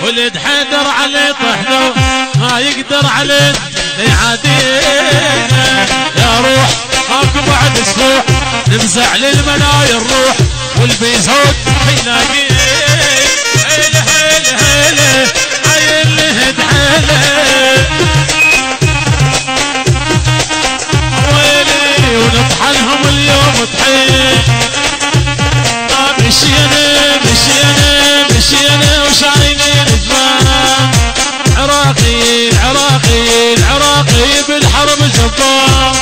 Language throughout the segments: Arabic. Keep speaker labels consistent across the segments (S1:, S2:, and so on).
S1: ولد حيدر علي طحنه ما يقدر علي يعادينا يا روح ماكو بعد اسبوع نفزع للمنايا الروح والبيزود حيلاقي هيله هيله هيله عيل لهد حيله ويلي ونطحنهم اليوم طحين مشينا مشينا مشينا وشايلين جبال عراقي العراقي العراقي بالحرب جبار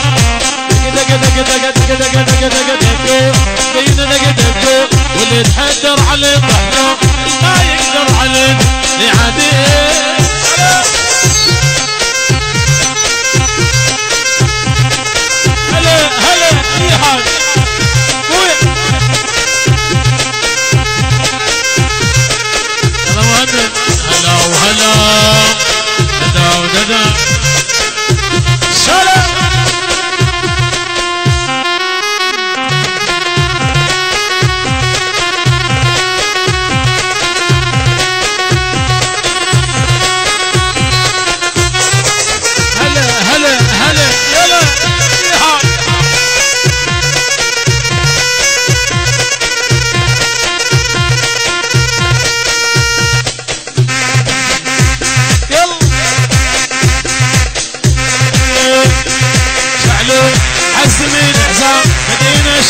S1: واللي يتحدر عليه طحنه ما يقدر عليه يعاديه هلا هلا يا حاج هلا مهند هلا وهلا ددا وددا سلام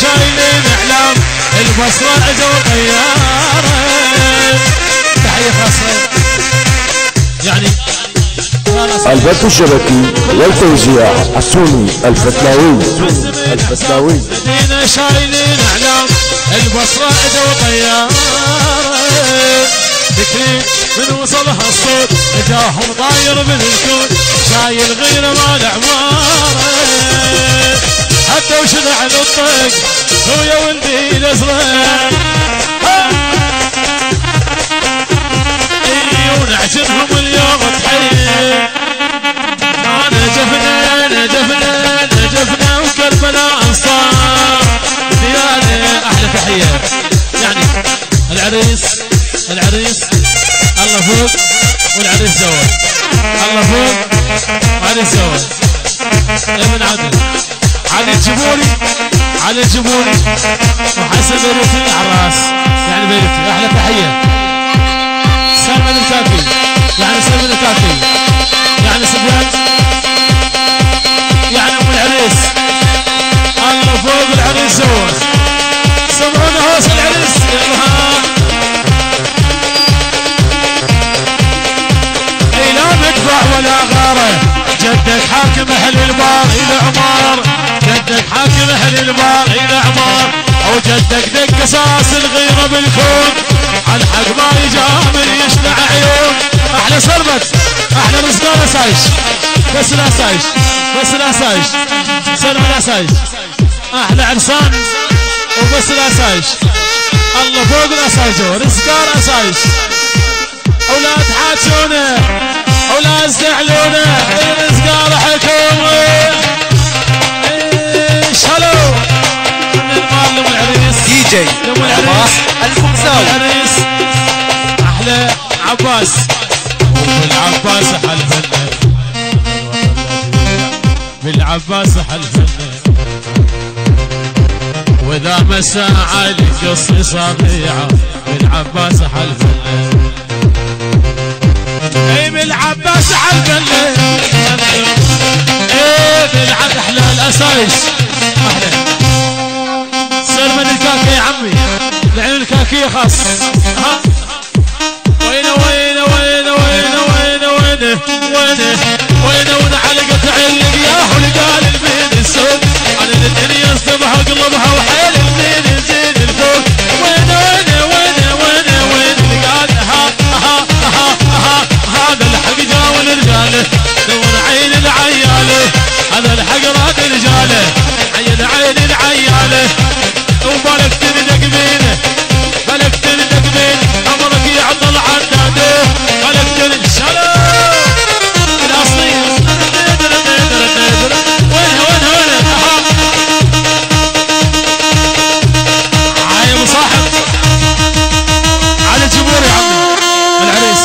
S1: شايلين اعلام البصره اجوا طياره تحيه خاصه يعني
S2: البث الشبكي والتوزيع السوني الفتلاوي
S1: مدينه شايلين اعلام البصره اجوا طياره ذكري من وصلها الصوت جاهم طاير من الكون شايل غيره مال عماره حتى وشذع الطق هو يا ولدي الازرق ونعجبهم اليوم تحيه نجفنا وكربلاء انصار ديانه احلى تحيه يعني العريس الله فوق والعريس زوج الله فوق والعريس زوج ابن عدل علي الجبوري وحسن بيروتي على الراس يعني بيروتي احلى تحيه سلمان الكاكي يعني سلمان الكاكي يعني سفيان يعني ام العريس الله فوق العريس زوج سمعونا هوس العريس اي لا مدفع ولا غاره جدك حاكم اهل البار الى عمار جدك حاكم اهل البار الى عمار او جدك دق قصاص الغيره بالكون على الحق ما يجامل يشلع عيون احلى سلمت احلى رزقان اسايش بس الاسايش سلم الاسايش احلى عرسان وبس الاسايش الله فوق الاسايش رزقان اسايش اولاد حاجونه اولاد زعلونه رزقان حكومه شلو من المال لم العريس
S3: دي جي الفمساوي
S1: العريس احلى عباس وبالعباس حلفنا بالعباس حلفنا واذا مسا علي قصي صبيعه بالعباس حلفنا اي بالعباس حلفنا ايه بالعب احلى الاسايس احلى سلمان الكاكي يا عمي العين الكاكي خاص ها وينه علقة علق ياهو لقال المين السوق على الدنيا اصطبها قلبها وحيل المين يزيد الفوق وينه لقال هذا الحق جاول رجاله دور عين العياله هذا الحق راد رجاله عين العياله وبالك تندق بينه امرك يعطل عداده بالك تندق سلام الاصلي وينها عايم صاحب على الجمهور يا عمي العريس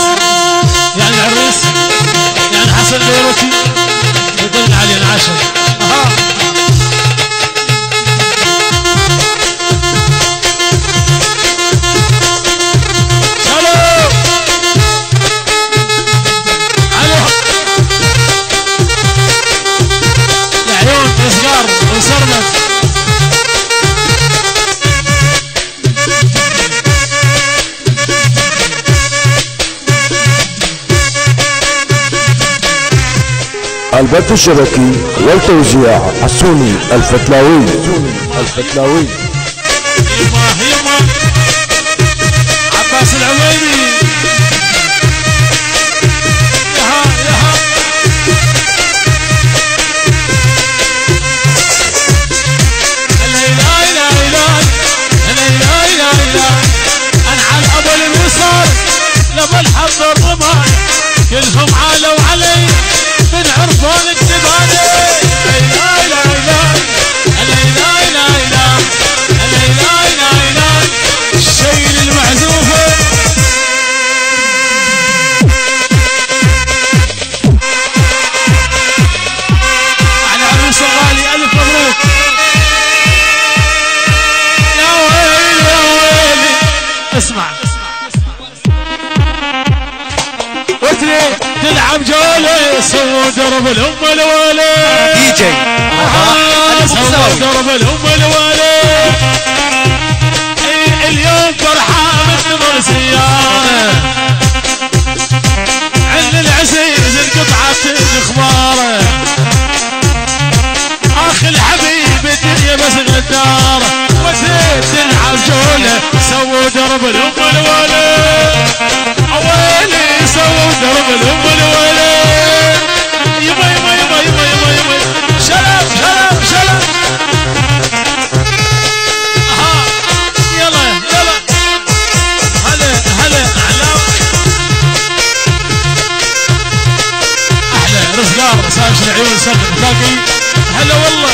S2: البث الشبكي والتوزيع حسوني الفتلاوي.
S1: يما عباس العويني يها انعل ابو الوصال لما الحظ الرماي كلهم عالوا علي من عرفان التباني. الشيل المعزوفه على عروس غالي الف مبروك. يا ويلي اسمع وتري تلعب جولة سووا درب الأم الوالي
S3: دي جي
S1: سووا درب الأم الوالي. اليوم فرحان مثل سيارة عند العزيز القطعة الخمارة اخ الحبيب الدنيا بس غدارة. وتري تلعب جولة سووا درب الأم الوالي. اويلي سووا درب الأم الوالي. يما شلم يلا هلا احلى رزقار سايش العيون سلم باقي هلا والله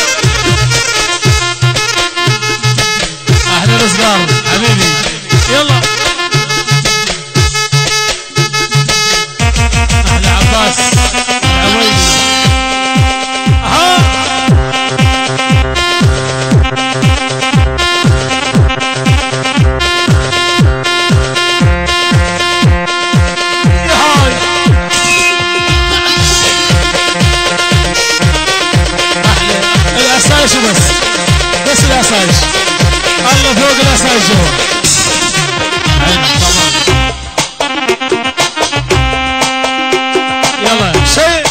S1: احلى رزقار حبيبي يلا احلى عباس العويلي بس الاسايش الله فوق الاسايش جوا طبعا. يلا شيء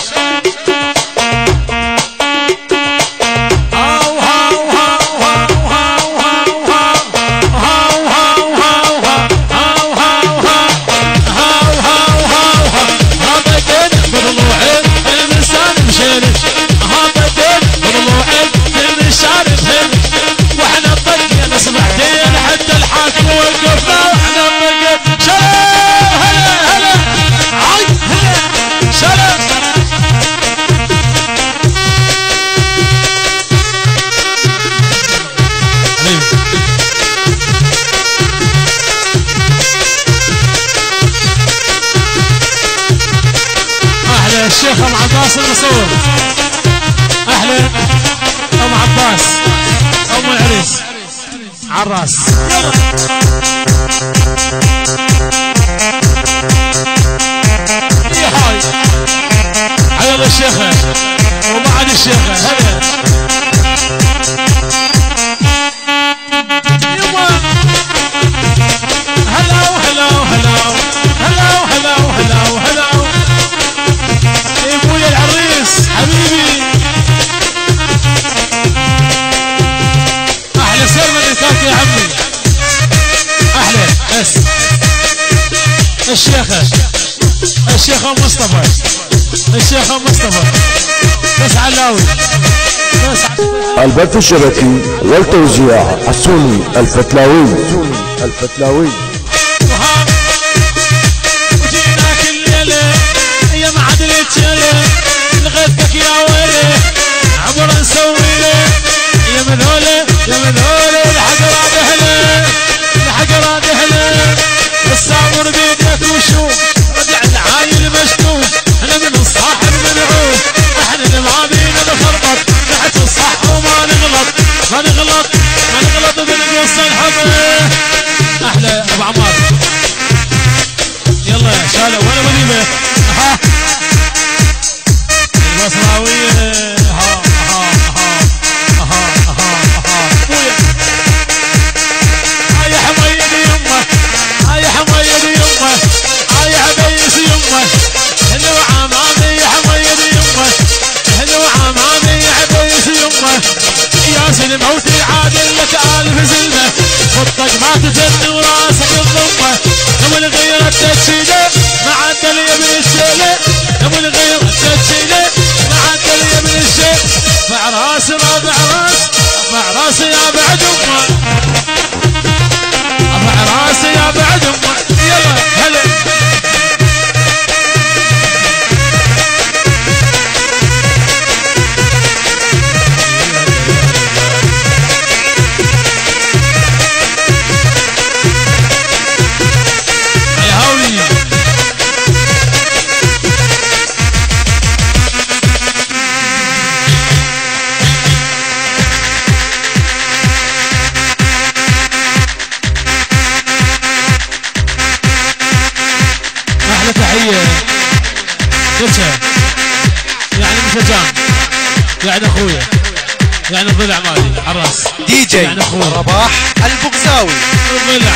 S1: الشيخ ام عباس المصور. اهلا ام عباس ام العريس عالراس. يا هاي عيال الشيخه وبعد الشيخه هلا يما هلا ابويا العريس حبيبي احلى سلمى اللي كانت يا عمي احلى بس الشيخة مصطفى بس علاوي بس
S2: البث الشبكي والتوزيع حسوني الفتلاوي.
S1: وجيناك الليلة يا معدل الجلة لغيتك يا ويلي عبر نسوي له يا مذولة الحقرات اهله الصابر بيدك وشوف رجع العايل مشكوف. احنا من الصاحب منعوف احنا اللي ما بينا نخربط تحت الصح وما نغلط بنقص الحب. احلى ابو عمار يلا شالوا ولا وليمه البصراويه هاي حميد يمه هاي عبيس يمه اللي وعمامي حميد يمه لك الف زلمه خطك ما تجن وراسك الضمه قبل غيرة تشيله ما عدى اليمين الشيله قبل غيرة تشيله ما عدى اليمين الشيله رفع راس رافع راس رفع راسي يا بعد امه رفع راسي يا بعد امه يلا هلا يعني مشجان يعني اخويا يعني الضلع مالي عراس
S3: دي جي
S1: يعني اخويا
S3: رباح البغزاوي
S1: الضلع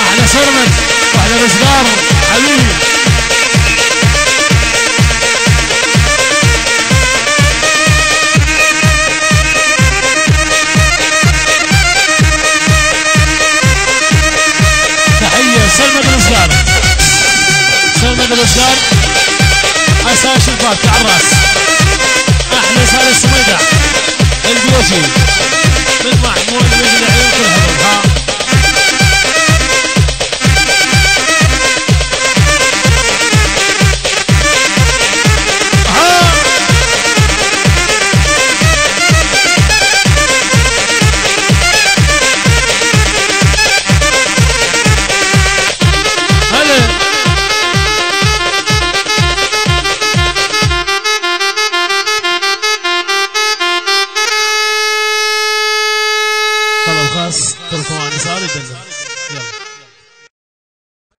S1: احلى سرمد واحلى رزقار حبيبي سلمى الرزقار عساش الفات على الراس احلى سال السميدع البيوتي من محمود من العيون كلها تركوا عن صار